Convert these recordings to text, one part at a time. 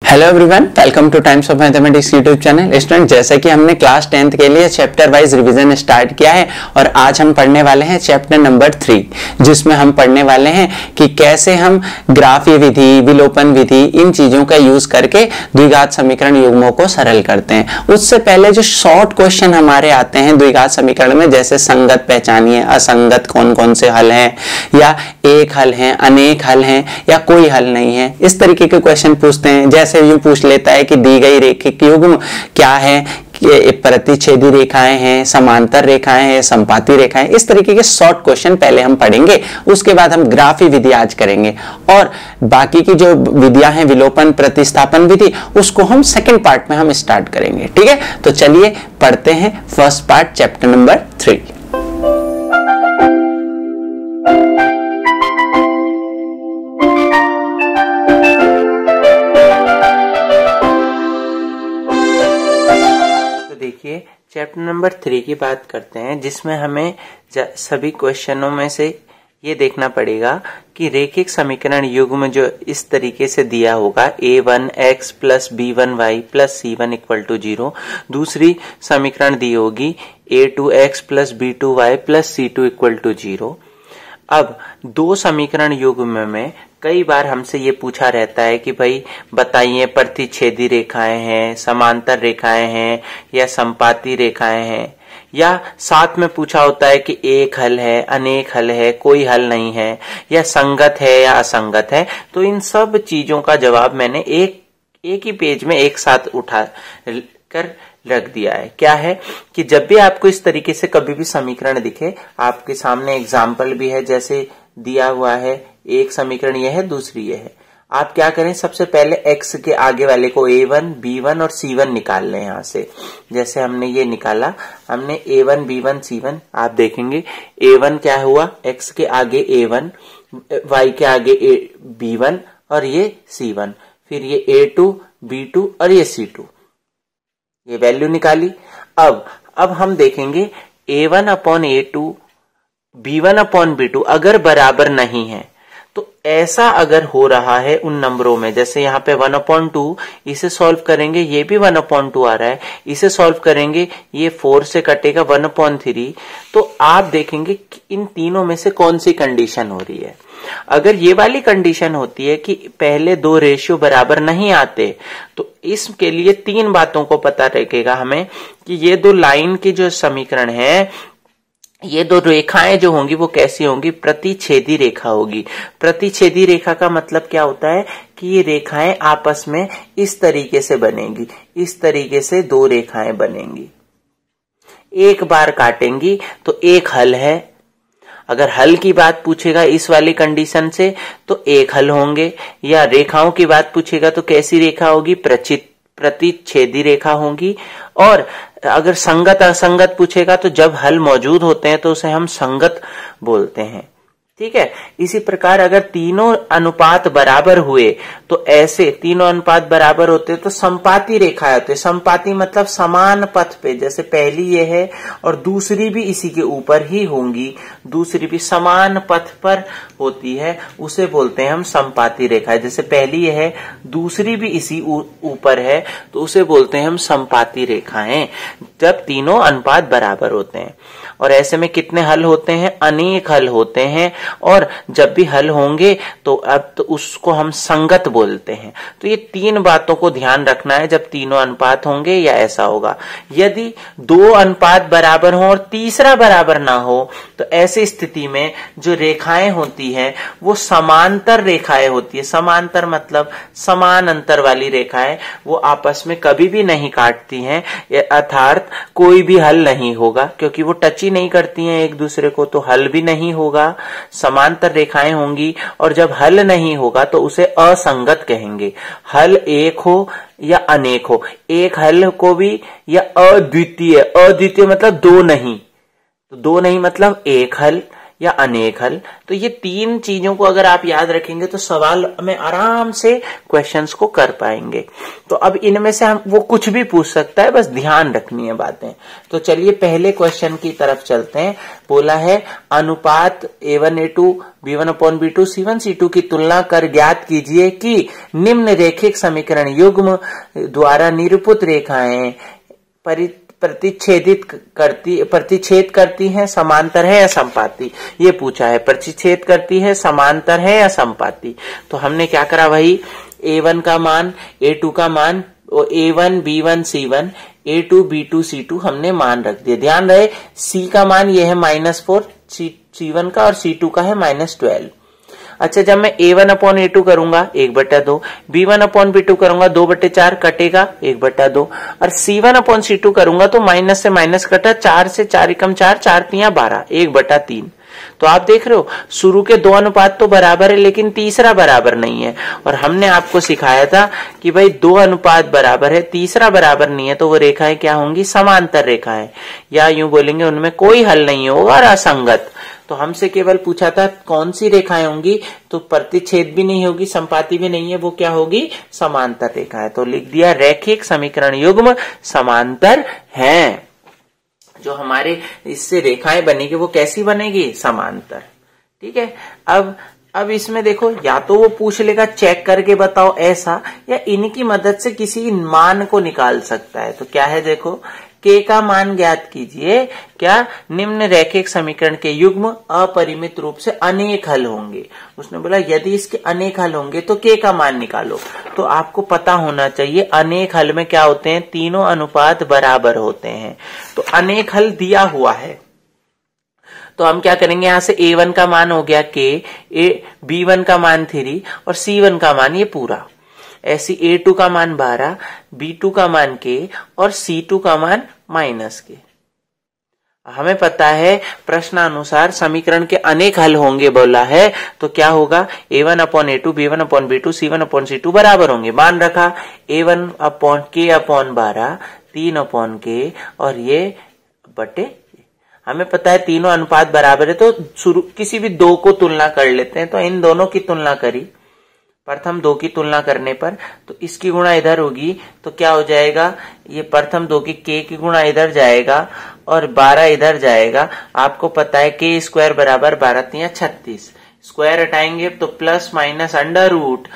Hello everyone, welcome two times of mathematics YouTube channel. Student, जैसे कि हमने class 10th के लिए चैप्टर वाइज रिवीजन स्टार्ट किया है और आज हम पढ़ने वाले हैं चैप्टर नंबर 3, जिसमें हम पढ़ने वाले हैं कि कैसे हम ग्राफीय विधि, विलोपन विधि, इन चीजों का यूज करके द्विघात समीकरण युग्मों को सरल करते हैं। उससे पहले जो शॉर्ट क्वेश्चन हमारे आते हैं द्विघात समीकरण में, जैसे संगत पहचानिए, असंगत कौन कौन से हल हैं, या एक हल हैं, अनेक हल हैं, या कोई हल नहीं है, इस तरीके के क्वेश्चन पूछते हैं। जैसे यूं पूछ लेता है कि दी गई रेखिक युग्म क्या है, प्रतिच्छेदी रेखाएं हैं, समांतर रेखाएं हैं, संपाती रेखाएं। इस तरीके के शॉर्ट क्वेश्चन पहले हम पढ़ेंगे, उसके बाद हम ग्राफीय विधि आज करेंगे और बाकी की जो विधियां हैं, विलोपन, प्रतिस्थापन विधि, उसको हम सेकंड पार्ट में हम स्टार्ट करेंगे। ठीक है, तो चलिए पढ़ते हैं फर्स्ट पार्ट, चैप्टर नंबर 3। देखिए, चैप्टर नंबर 3 की बात करते हैं, जिसमें हमें सभी क्वेश्चनों में से ये देखना पड़ेगा कि रेखिक समीकरण युग्म जो इस तरीके से दिया होगा a1x plus b1y plus c1 equal to 0, दूसरी समीकरण दी होगी a2x plus b2y plus c2 equal to 0। अब दो समीकरण युग्म में कई बार हमसे ये पूछा रहता है कि भाई बताइए प्रतिच्छेदी रेखाएं हैं, समांतर रेखाएं हैं, या संपाती रेखाएं हैं, या साथ में पूछा होता है कि एक हल है, अनेक हल है, कोई हल नहीं है, या संगत है या असंगत है। तो इन सब चीजों का जवाब मैंने एक ही पेज में एक साथ उठा कर रख दिया है। क्या है कि जब भी आपको इस तरीके से कभी भी समीकरण दिखे, आपके सामने एग्जाम्पल भी है, जैसे दिया हुआ है, एक समीकरण यह है, दूसरी यह है। आप क्या करें, सबसे पहले x के आगे वाले को a1, b1 और c1 निकाल लें। यहां से जैसे हमने ये निकाला, हमने a1, b1, c1, आप देखेंगे a1 क्या हुआ, x के आगे a1, y के आगे b1 और ये c1, फिर ये a2, b2 और ये c2, ये वैल्यू निकाली। अब हम देखेंगे a1 upon a2, b1 upon b2 अगर बराबर नहीं है, तो ऐसा अगर हो रहा है उन नंबरों में, जैसे यहाँ पे 1/2, इसे सॉल्व करेंगे, ये भी 1/2 आ रहा है, इसे सॉल्व करेंगे, ये 4 से कटेगा 1/3, तो आप देखेंगे कि इन तीनों में से कौन सी कंडीशन हो रही है। अगर ये वाली कंडीशन होती है कि पहले दो रेशियो बराबर नहीं आते, तो इसके लिए तीन बातों को पता रखेगा हमें कि ये दो लाइन की जो समीकरण है, ये दो रेखाएं जो होंगी वो कैसी होंगी, प्रतिच्छेदी रेखा होगी। प्रतिच्छेदी रेखा का मतलब क्या होता है कि ये रेखाएं आपस में इस तरीके से बनेंगी, इस तरीके से दो रेखाएं बनेंगी, एक बार काटेंगी तो एक हल है। अगर हल की बात पूछेगा इस वाली कंडीशन से तो एक हल होंगे, या रेखाओं की बात पूछेगा तो कैसी रेखा होगी, प्रतिच्छेदी रेखा होगी। और अगर संगत असंगत पूछेगा तो जब हल मौजूद होते हैं तो उसे हम संगत बोलते हैं। ठीक है, इसी प्रकार अगर तीनों अनुपात बराबर हुए, तो ऐसे तीनों अनुपात बराबर होते तो संपाती रेखाएं होते। संपाती मतलब समान पथ पे, जैसे पहली ये है और दूसरी भी इसी के ऊपर ही होंगी, दूसरी भी समान पथ पर होती है, उसे बोलते हैं हम संपाती रेखाएं। जैसे पहली ये है, दूसरी भी इसी ऊपर है, तो उसे बोलते हैं हम संपाती रेखाएं, जब तीनों अनुपात बराबर होते हैं। और ऐसे में कितने हल होते हैं, अनेक हल होते हैं, और जब भी हल होंगे तो अब तो उसको हम संगत बोलते हैं। तो ये तीन बातों को ध्यान रखना है जब तीनों अनुपात होंगे या ऐसा होगा। यदि दो अनुपात बराबर हो और तीसरा बराबर ना हो, तो ऐसी स्थिति में जो रेखाएं होती हैं वो समांतर रेखाएं होती है। समांतर मतलब समान अंतर वाली रेखाएं, वो आपस में कभी भी नहीं काटती हैं, अर्थात कोई भी हल नहीं होगा, क्योंकि वो टच ही नहीं करती हैं एक दूसरे को, तो हल भी नहीं होगा। समांतर रेखाएं होंगी, और जब हल नहीं होगा तो उसे असंगत कहेंगे। हल एक हो या अनेक हो, एक हल को भी, या अद्वितीय, अद्वितीय मतलब दो नहीं, तो दो नहीं मतलब एक हल, या अनेक हल। तो ये तीन चीजों को अगर आप याद रखेंगे तो सवाल में आराम से क्वेश्चंस को कर पाएंगे। तो अब इनमें से हम वो कुछ भी पूछ सकता है, बस ध्यान रखनी है बातें। तो चलिए पहले क्वेश्चन की तरफ चलते हैं। बोला है अनुपात A1 A2 B1 upon B2 C1 C2 की तुलना कर ज्ञात कीजिए कि निम्न रेखिक समीकरण युग्म द्वारा निरूपित रेखाएं प्रतिच्छेद करती हैं, समांतर है या समपाती। ये पूछा है, प्रतिच्छेद करती है, समांतर है या समपाती। तो हमने क्या करा भाई, A1 का मान A2 का मान A1 B1 C1 A2 B2 C2 हमने मान रख दिया। ध्यान रहे C का मान ये है -4 C1 का और C2 का है -12। अच्छा, जब मैं A1 अपॉन A2 करूंगा 1/2, B1 अपॉन B2 करूंगा 2/4 कटेगा 1/2 और C1 अपॉन C2 करूंगा तो माइनस से माइनस कटा, 4 से 4 एकम 4, 4 तिया 12, 1/3। तो आप देख रहे हो शुरू के दो अनुपात तो बराबर है लेकिन तीसरा बराबर नहीं है। और हमने आपको सिखाया था कि भाई दो अनुपात बराबर है, तीसरा बराबर नहीं है तो वो रेखाएं क्या होंगी, समांतर रेखाएं, या यूं बोलेंगे उनमें कोई हल नहीं होगा और असंगत। तो हमसे केवल पूछा था कौन सी रेखाएं होंगी, तो प्रतिच्छेद भी नहीं होगी, संपाती भी नहीं है, वो क्या होगी, समांतर रेखा है। तो लिख दिया रेखिक समीकरण युग्म समांतर हैं। जो हमारे इससे रेखाएं बनेगी वो कैसी बनेगी, समांतर। ठीक है। अब इसमें देखो, या तो वो पूछ लेगा चेक करके बताओ ऐसा, या इनकी मदद से किसी मान को निकाल सकता है। तो क्या है देखो, k का मान ज्ञात कीजिए, क्या, निम्न रैखिक समीकरण के युग्म अपरिमित रूप से अनेक हल होंगे। उसने बोला यदि इसके अनेक हल होंगे तो k का मान निकालो। तो आपको पता होना चाहिए अनेक हल में क्या होते हैं, तीनों अनुपात बराबर होते हैं। तो अनेक हल दिया हुआ है तो हम क्या करेंगे, यहां से A1 का मान हो गया k, B1 का मान 3 और C1 का मान ये पूरा, ऐसी A2 का मान 12, B2 का मान k और C2 का मान -k। हमें पता है प्रश्नानुसार समीकरण के अनेक हल होंगे बोला है, तो क्या होगा, A1 upon A2 B1 upon B2 C1 upon C2 बराबर होंगे। मान रखा A1 upon k upon 12 3 upon k और ये बटे, हमें पता है तीनों अनुपात बराबर है तो शुरू किसी भी दो को तुलना कर लेते हैं। तो इन दोनों की तुलना करी, प्रथम दो की तुलना करने पर तो इसकी गुणा इधर होगी तो क्या हो जाएगा, ये प्रथम दो की k की गुणा इधर जाएगा और 12 इधर जाएगा। आपको पता है k स्क्वायर बराबर 12 तिया 36, स्क्वायर हटाएंगे तो प्लस माइनस अंडर रूट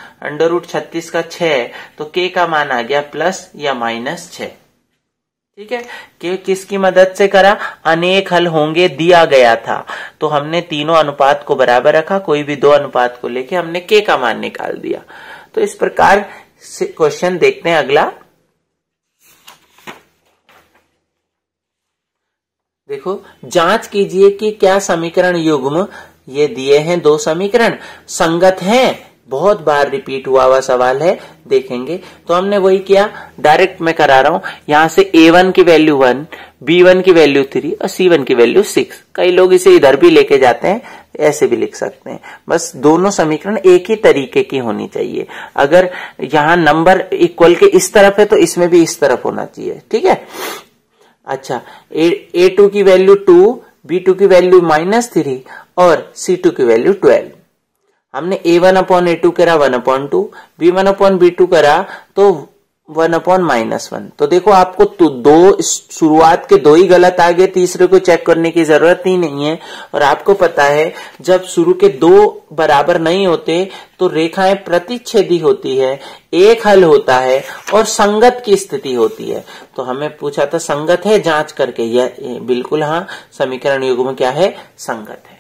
36 का 6, तो k का मान आ गया प्लस या -6। ठीक है, कि किसकी मदद से करा, अनेक हल होंगे दिया गया था तो हमने तीनों अनुपात को बराबर रखा, कोई भी दो अनुपात को लेके हमने k का मान निकाल दिया। तो इस प्रकार से क्वेश्चन देखते हैं अगला। देखो, जांच कीजिए कि क्या समीकरण युग्म, ये दिए हैं दो समीकरण, संगत हैं। बहुत बार रिपीट हुआ सवाल है, देखेंगे। तो हमने वही किया, डायरेक्ट मैं करा रहा हूं, यहां से A1 की वैल्यू 1, B1 की वैल्यू 3 और C1 की वैल्यू 6। कई लोग इसे इधर भी लेके जाते हैं, ऐसे भी लिख सकते हैं। बस दोनों समीकरण एक ही तरीके की होनी चाहिए। अगर यहां नंबर इक्वल के इस तरफ है तो इसमें भी इस तरफ होना चाहिए। ठीक है। अच्छा, A2 की वैल्यू 2, B2 की वैल्यू -3 और C2 की वैल्यू 12। हमने A1 अपॉन A2 करा 1/2, B1 अपॉन B2 करा तो 1/-1। तो देखो आपको तो दो शुरुआत के दो ही गलत आ गए, तीसरे को चेक करने की जरूरत ही नहीं है। और आपको पता है जब शुरू के दो बराबर नहीं होते तो रेखाएं प्रतिच्छेदी होती है, एक हल होता है और संगत की स्थिति होती है। तो हमें पूछा था संगत है, जांच करके, यह बिल्कुल हाँ, समीकरण युग्म क्या है, संगत है।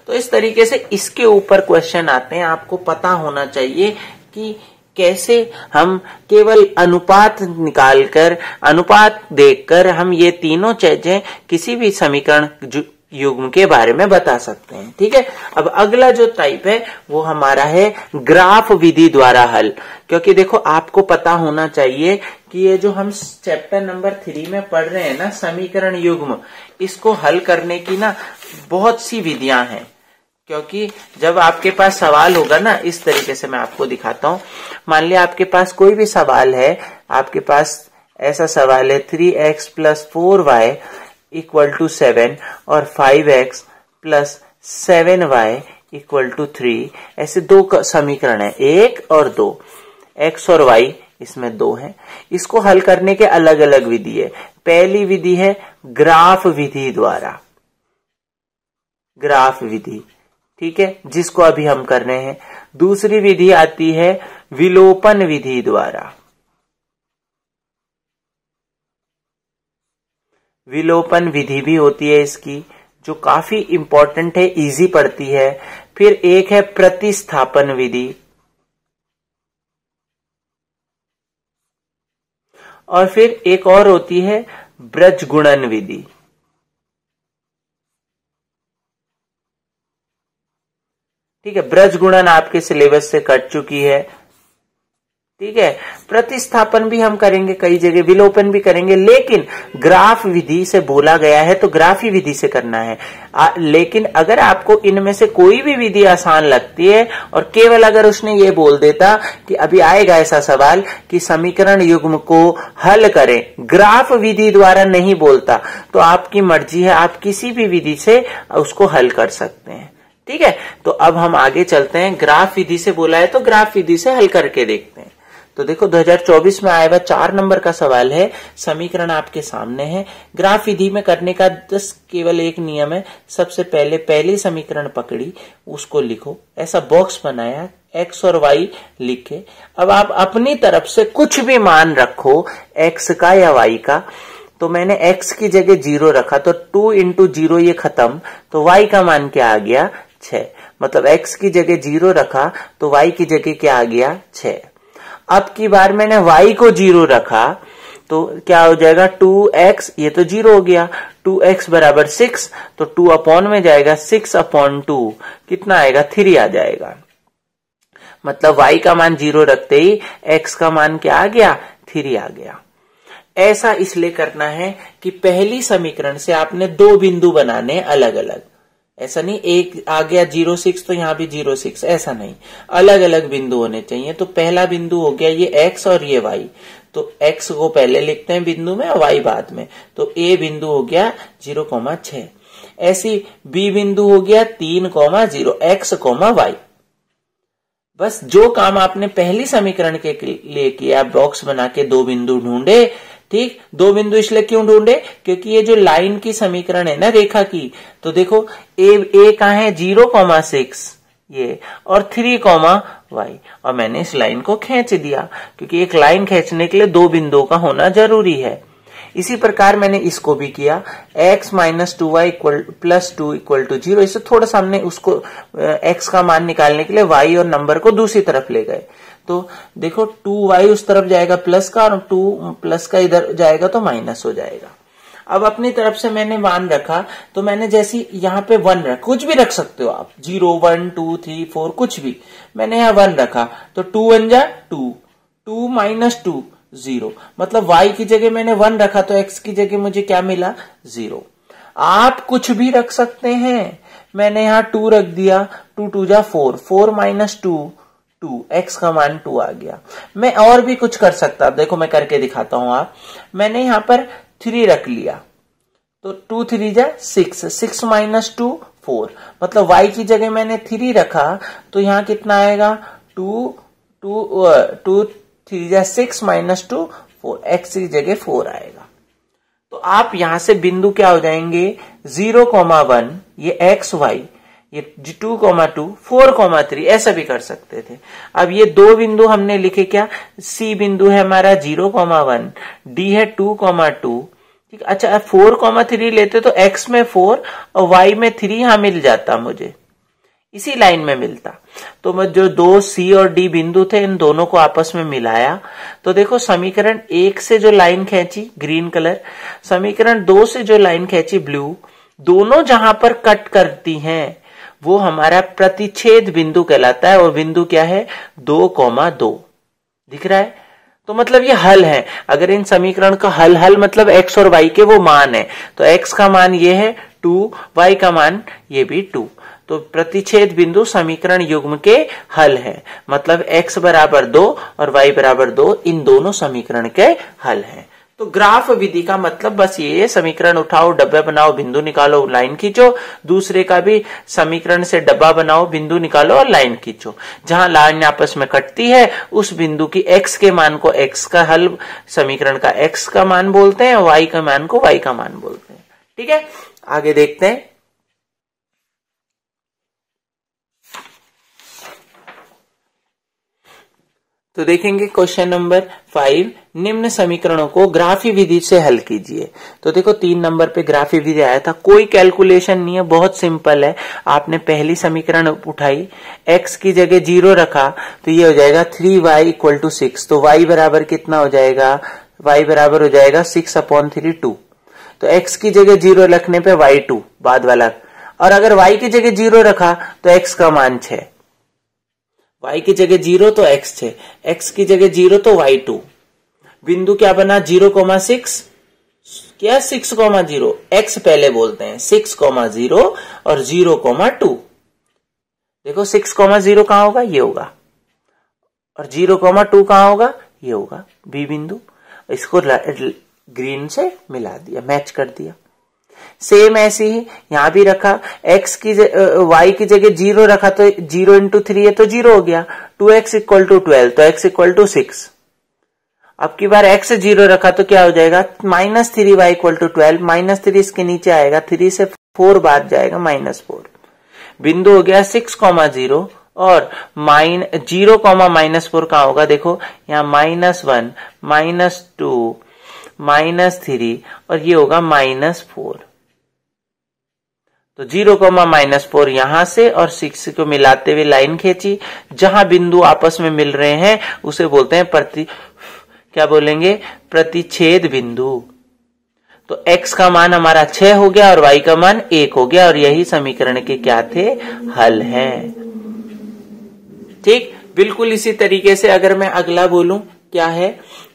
तो इस तरीके से इसके ऊपर क्वेश्चन आते हैं। आपको पता होना चाहिए कि कैसे हम केवल अनुपात निकालकर, अनुपात देखकर हम ये तीनों चीजें किसी भी समीकरण युग्म के बारे में बता सकते हैं। ठीक है। अब अगला जो टाइप है वो हमारा है ग्राफ विधि द्वारा हल। क्योंकि देखो आपको पता होना चाहिए कि ये जो हम चैप्टर नंबर 3 में पढ़ रहे हैं ना, समीकरण युग्म, इसको हल करने की ना बहुत सी विधियां हैं। क्योंकि जब आपके पास सवाल होगा ना, इस तरीके से मैं आपको दिखाता हूं। मान लिया आपके पास कोई भी सवाल है, आपके पास ऐसा सवाल है 3x + 4y = 7 और 5x + 7y इक्वल टू 3, ऐसे दो समीकरण है, 1 और 2, x और y इसमें 2 है। इसको हल करने के अलग अलग विधि है। पहली विधि है ग्राफ विधि द्वारा, ग्राफ विधि, ठीक है, जिसको अभी हम कर रहे हैं। दूसरी विधि आती है विलोपन विधि द्वारा, विलोपन विधि भी होती है इसकी, जो काफी इंपॉर्टेंट है, इजी पड़ती है। फिर एक है प्रतिस्थापन विधि, और फिर एक और होती है ब्रजगुणन विधि। ठीक है, ब्रजगुणन आपके सिलेबस से कट चुकी है। ठीक है, प्रतिस्थापन भी हम करेंगे कई जगह, विलोपन भी करेंगे, लेकिन ग्राफ विधि से बोला गया है तो ग्राफी विधि से करना है। लेकिन अगर आपको इनमें से कोई भी विधि आसान लगती है और केवल अगर उसने ये बोल देता कि अभी आएगा ऐसा सवाल कि समीकरण युग्म को हल करें, ग्राफ विधि द्वारा नहीं बोलता, तो आपकी मर्जी है, आप किसी भी विधि से उसको हल कर सकते हैं। ठीक है, तो अब हम आगे चलते हैं। ग्राफ विधि से बोला है तो ग्राफ विधि से हल करके देखते हैं। तो देखो 2024 में आया हुआ 4 नंबर का सवाल है, समीकरण आपके सामने है। ग्राफ विधि में करने का केवल एक नियम है, सबसे पहले पहली समीकरण पकड़ी, उसको लिखो, ऐसा बॉक्स बनाया, x और y लिखे। अब आप अपनी तरफ से कुछ भी मान रखो x का या y का। तो मैंने x की जगह 0 रखा, तो 2 इंटू 0 ये खत्म, तो y का मान क्या आ गया, 6। मतलब x की जगह 0 रखा तो y की जगह क्या आ गया, 6। अब की बार मैंने y को 0 रखा तो क्या हो जाएगा, 2x, ये तो 0 हो गया, 2x बराबर 6, तो 2 अपॉन में जाएगा, 6 अपॉन 2 कितना आएगा, 3 आ जाएगा। मतलब y का मान 0 रखते ही x का मान क्या आ गया, 3 आ गया। ऐसा इसलिए करना है कि पहली समीकरण से आपने 2 बिंदु बनाने अलग अलग, ऐसा नहीं एक आ गया 0,6 तो यहां भी 0,6, ऐसा नहीं, अलग अलग बिंदु होने चाहिए। तो पहला बिंदु हो गया ये x और ये y, तो x को पहले लिखते हैं बिंदु में और y बाद में, तो a बिंदु हो गया 0,6। ऐसी b बिंदु हो गया 3,0 x, y। बस जो काम आपने पहली समीकरण के लिए किया, बॉक्स बना के 2 बिंदु ढूंढे। ठीक, 2 बिंदु इसलिए क्यों ढूंढे, क्योंकि ये जो लाइन की समीकरण है ना, रेखा की, तो देखो ए कहाँ है, 0,6 ये, और 3, y, और मैंने इस लाइन को खींच दिया, क्योंकि एक लाइन खींचने के लिए 2 बिंदुओं का होना जरूरी है। इसी प्रकार मैंने इसको भी किया, x minus 2y plus 2 equal to 0। इससे थोड़ा सा हमने उसको x का मान निकालने के लिए y और नंबर को दूसरी तरफ ले गए। तो देखो 2y उस तरफ जाएगा प्लस का, और 2 प्लस का इधर जाएगा तो माइनस हो जाएगा। अब अपनी तरफ से मैंने मान रखा, तो मैंने जैसी यहाँ पे 1 रखा, कुछ भी रख सकते हो आप, 0, 1, 2, 3, 4 कुछ भी, मैंने यहाँ 1 रखा, तो 2 1 जा 2, 2 माइनस 2 0, मतलब y की जगह मैंने 1 रखा तो x की जगह मुझे क्या मिला, 0। आप कुछ भी रख सकते हैं, मैंने यहाँ 2 रख दिया, 2 2 जा 4, 4 माइनस 2 2, x का मान 2 आ गया। मैं और भी कुछ कर सकता, देखो मैं करके दिखाता हूं। आप, मैंने यहाँ पर 3 रख लिया, तो 2 3 जा 6, 6 माइनस 2 4, मतलब y की जगह मैंने 3 रखा, तो यहाँ कितना आएगा, 2 3 जा 6 माइनस 2 4, x की जगह 4 आएगा। तो आप यहां से बिंदु क्या हो जाएंगे, 0,1, ये x y, ये 2,2, 4,3, ऐसा भी कर सकते थे। अब ये 2 बिंदु हमने लिखे, क्या, C बिंदु है हमारा 0,1, D है 2,2, ठीक। अच्छा 4,3 लेते तो x में 4 और y में 3 यहां मिल जाता, मुझे इसी लाइन में मिलता। तो मैं जो 2 C और D बिंदु थे, इन दोनों को आपस में मिलाया, तो देखो समीकरण 1 से जो लाइन खींची ग्रीन कलर, समीकरण 2 से जो लाइन खींची ब्लू, दोनों जहां पर कट करती हैं वो हमारा प्रतिच्छेद बिंदु कहलाता है, और बिंदु क्या है, 2,2 दिख रहा है। तो मतलब ये हल है। अगर इन समीकरण का हल मतलब x और y के वो मान है, तो x का मान ये है 2, y का मान ये भी 2, तो प्रतिच्छेद बिंदु समीकरण युग्म के हल है। मतलब x बराबर 2 और y बराबर 2 इन दोनों समीकरण के हल हैं। तो ग्राफ विधि का मतलब बस ये, समीकरण उठाओ, डब्बा बनाओ, बिंदु निकालो, लाइन खींचो। दूसरे का भी समीकरण से डब्बा बनाओ, बिंदु निकालो और लाइन खींचो। जहां लाइन आपस में कटती है उस बिंदु की x के मान को x का हल, समीकरण का x का मान बोलते हैं, y का मान को y का मान बोलते हैं। ठीक है, आगे देखते हैं। तो देखेंगे क्वेश्चन नंबर 5, निम्न समीकरणों को ग्राफी विधि से हल कीजिए। तो देखो 3 नंबर पे ग्राफी विधि आया था, कोई कैलकुलेशन नहीं है, बहुत सिंपल है। आपने पहली समीकरण उठाई, x की जगह 0 रखा तो ये हो जाएगा 3y = 6। तो y बराबर कितना हो जाएगा, y बराबर हो जाएगा 6/3 2। तो x की जगह 0 रखने पे y2 बाद वाला, और अगर y की जगह 0 रखा तो x का मान 6, y की जगह 0 तो x 6, x की जगह 0 तो y2। बिंदु क्या बना, 0,6 क्या 6,0, x पहले बोलते हैं, 6,0 और 0,2। देखो 6,0 कहां होगा, ये होगा, और 0,2 कहां होगा, ये होगा, बी बिंदु। इसको ग्रीन से मिला दिया, मैच कर दिया। सेम ऐसे ही यहां भी रखा, x की y की जगह 0 रखा तो 0 × 3 है तो 0 हो गया, 2x = 12 तो x = 6। अब की बार x 0 रखा तो क्या हो जाएगा, -3y = 12, -3 इसके नीचे आएगा, 3 से 4 बाद जाएगा, -4। बिंदु हो गया 6,0 और 0, -4 कहां होगा, देखो यहाँ -1, -2, -3 और ये होगा -4। तो 0, -4 यहां से और 6 को मिलाते हुए लाइन खींची। जहां बिंदु आपस में मिल रहे हैं उसे बोलते हैं क्या बोलेंगे, प्रतिच्छेद बिंदु। तो x का मान हमारा 6 हो गया और y का मान 1 हो गया, और यही समीकरण के क्या थे, हल हैं। ठीक, बिल्कुल इसी तरीके से अगर मैं अगला बोलूं, क्या है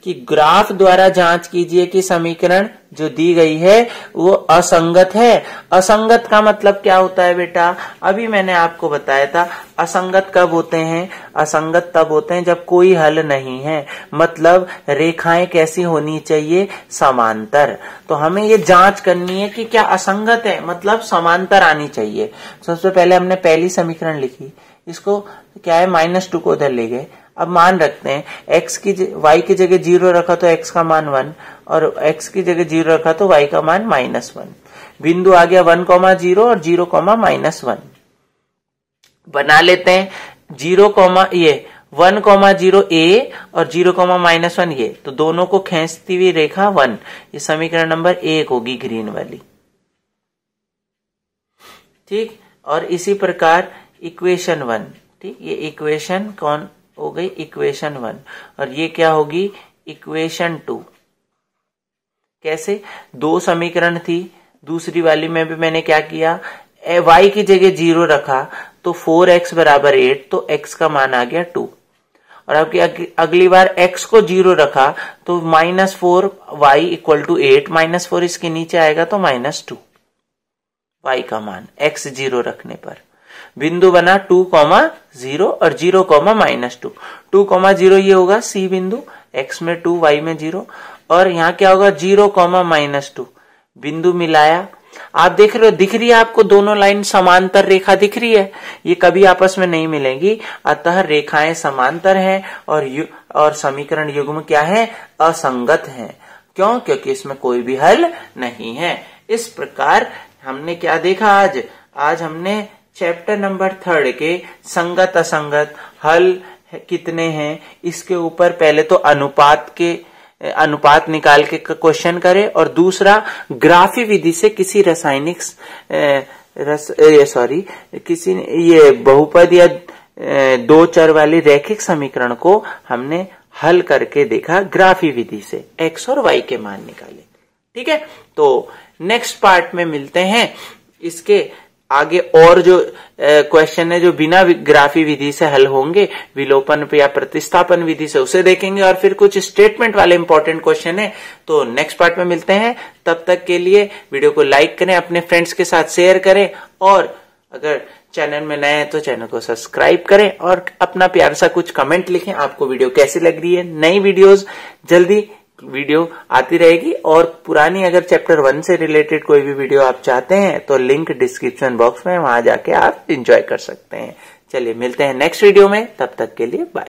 कि ग्राफ द्वारा जांच कीजिए कि समीकरण जो दी गई है वो असंगत है। असंगत का मतलब क्या होता है बेटा, अभी मैंने आपको बताया था। असंगत कब होते हैं, असंगत तब होते हैं जब कोई हल नहीं है, मतलब रेखाएं कैसी होनी चाहिए, समांतर। तो हमें ये जांच करनी है कि क्या असंगत है, मतलब समांतर आनी चाहिए। सबसे पहले हमने पहली समीकरण लिखी, इसको क्या है, -2 को उधर ले गए। अब मान रखते हैं y की जगह 0 रखा तो x का मान 1, और x की जगह 0 रखा तो y का मान -1। बिंदु आ गया 1,0 और 0,-1 बना लेते हैं। 1,0 a और 0,-1 ये, तो दोनों को खींचती हुई रेखा 1, ये समीकरण नंबर 1 होगी, ग्रीन वाली। ठीक, और इसी प्रकार इक्वेशन 1, ठीक, ये इक्वेशन कौन हो गई, इक्वेशन 1, और ये क्या होगी, इक्वेशन 2। कैसे, 2 समीकरण थी, दूसरी वाली में भी मैंने क्या किया, y की जगह 0 रखा तो 4x = 8, तो x का मान आ गया 2। और अब अगली बार x को 0 रखा तो -4y = 8, -4 इसके नीचे आएगा तो -2 y का मान, x 0 रखने पर। बिंदु बना 2,0 और 0,-2। 2,0 ये होगा C बिंदु, x में 2, y में 0, और यहाँ क्या होगा 0,-2। बिंदु मिलाया, आप देख रहे हो, दिख रही है आपको दोनों लाइन समांतर रेखा दिख रही है, ये कभी आपस में नहीं मिलेंगी, अतः रेखाएं समांतर हैं और समीकरण युग्म क्या है, असंगत है। क्यों, क्योंकि इसमें कोई भी हल नहीं है। इस प्रकार हमने क्या देखा, आज हमने चैप्टर नंबर 3 के संगत असंगत हल कितने हैं, इसके ऊपर पहले तो अनुपात निकाल के क्वेश्चन करें, और दूसरा ग्राफी विधि से किसी ये बहुपद या 2 चर वाली रैखिक समीकरण को हमने हल करके देखा ग्राफी विधि से, x और y के मान निकाले। ठीक है, तो नेक्स्ट पार्ट में मिलते हैं। इसके आगे और जो क्वेश्चन है जो बिना ग्राफी विधि से हल होंगे, विलोपन या प्रतिस्थापन विधि से, उसे देखेंगे, और फिर कुछ स्टेटमेंट वाले इंपॉर्टेंट क्वेश्चन है, तो नेक्स्ट पार्ट में मिलते हैं। तब तक के लिए वीडियो को लाइक करें, अपने फ्रेंड्स के साथ शेयर करें, और अगर चैनल में नए हैं तो चैनल को सब्सक्राइब करें, और अपना प्यार सा कुछ कमेंट लिखें, आपको वीडियो कैसी लग रही है। नई वीडियोस जल्दी वीडियो आती रहेगी। और पुरानी अगर चैप्टर 1 से रिलेटेड कोई भी वीडियो आप चाहते हैं तो लिंक डिस्क्रिप्शन बॉक्स में, वहां जाके आप एंजॉय कर सकते हैं। चलिए मिलते हैं नेक्स्ट वीडियो में, तब तक के लिए बाय।